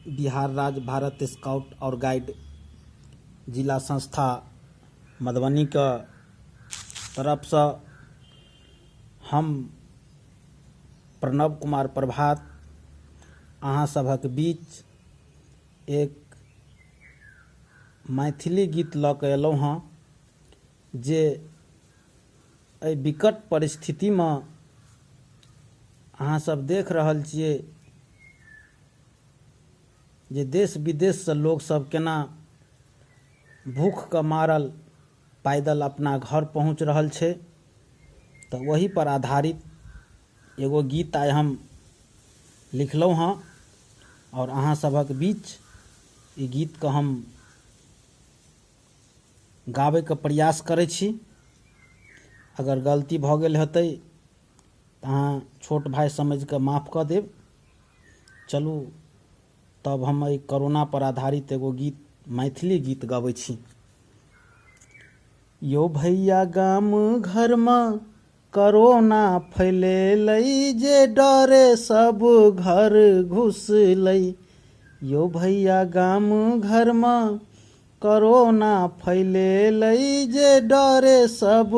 बिहार राज्य भारत स्काउट और गाइड जिला संस्था मधुबनी के तरफ से हम प्रणव कुमार प्रभात अहाँ सभक बीच एक मैथिली गीत लऽ कऽ अयलहुँ हँ जे एहि विकट परिस्थितिमे अहाँ सब देख रहल छियै जे देश विदेश से लोग सब केना भूख के मारल पैदल अपना घर पहुँच रहल छै। तो वही पर आधारित एगो गीत आइ हम लिखलहुँ हँ और अहाँ सभक बीच ई गीत के हम गाबै के प्रयास करै छी। अगर गलती भऽ गेल हेतै तऽ अहाँ छोट भाई समझ के माफ कऽ देब। चलू तब हम एहि कोरोना पर आधारित एगो गीत मैथिली गीत गाबै छी। यो भैया गाम घर में कोरोना फैलेलै जे डरे सब घर घुसलै। यो भैया गाम घर में कोरोना फैलेलै जे डरे सब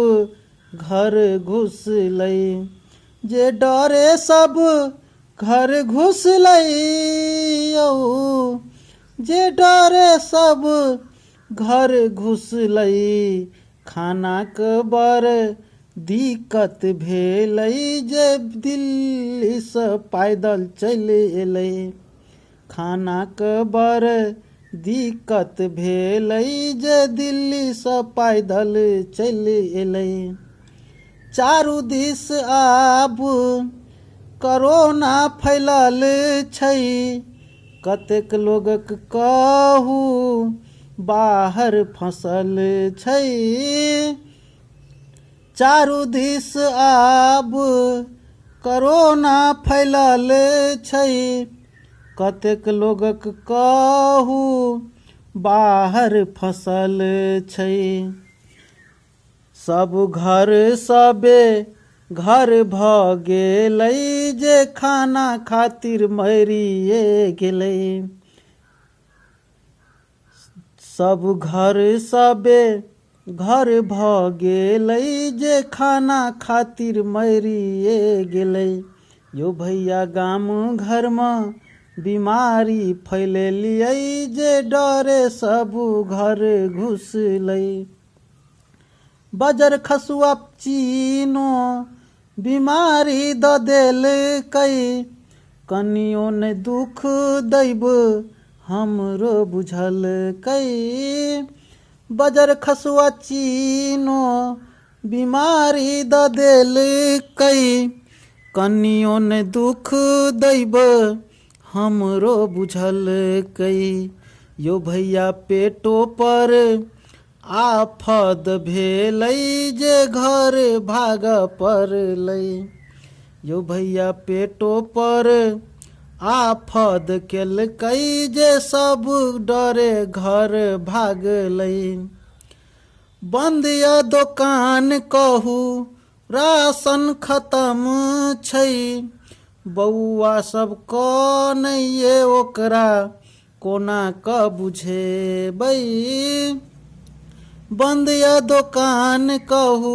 घर घुसलै। जे डरे सब घर घुसलै यौ जे डरे सब घर घुसलै। खाना के बड़ दिक्कत भेलै जे दिल्ली से पैदल चलि एलै। खाना के बड़ दिक्कत भेलै जे दिल्ली से पैदल चलि एलै। चारू दिस आब कोरोना फैलल छै कतेक लोगक कहू बाहर फंसल छै। चारू दिस आब कोरोना फैलल छै कतेक लोगक कहू बाहर फंसल छै। सब घर सबे घर भ गेलै जे खाना खातिर मरिए गेलै। सब घर सबे घर भ गेलै जे खाना खातिर मरिए गेलै। यो भैया गाम घर में बीमारी फैलेलियै जे डरे सब घर घुसलै। बजर खसुआ चीनो बीमारी द देलकै कनियो ने दुख दैब हमरो बुझलकै। बजर खसुआ चीनो बीमारी द देलकै कनियो ने दुख दैब हमरो बुझलकै। यो भैया पेटो पर आफत भेलै जे घर भाग पड़लै। यो भैया पेटो पर आफत केलकै जे सब डरे घर भागलै। बंद या दुकान कहू राशन खत्म छै बौआ सब कन्हैये ओकरा कोना क बुझेबै। बंद या दुकान कहू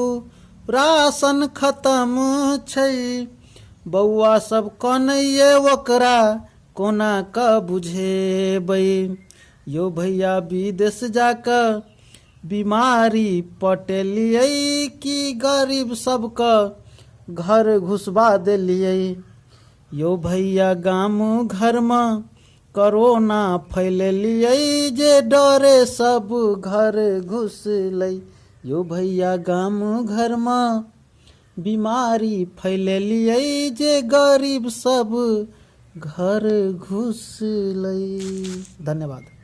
राशन खत्म छै बौआ सब कन्हैये ओकरा कोना क बुझेबै। यो भैया विदेश जाके बीमारी पटेलियै कि गरीब सबके घर घुसबा देलियै। यो भैया गाम घर में कोरोना फैलेलियै जे डरे सब घर घुसलै। यो भैया गाम घर में बीमारी फैलेलियै जे गरीब सब घर घुसलै। धन्यवाद।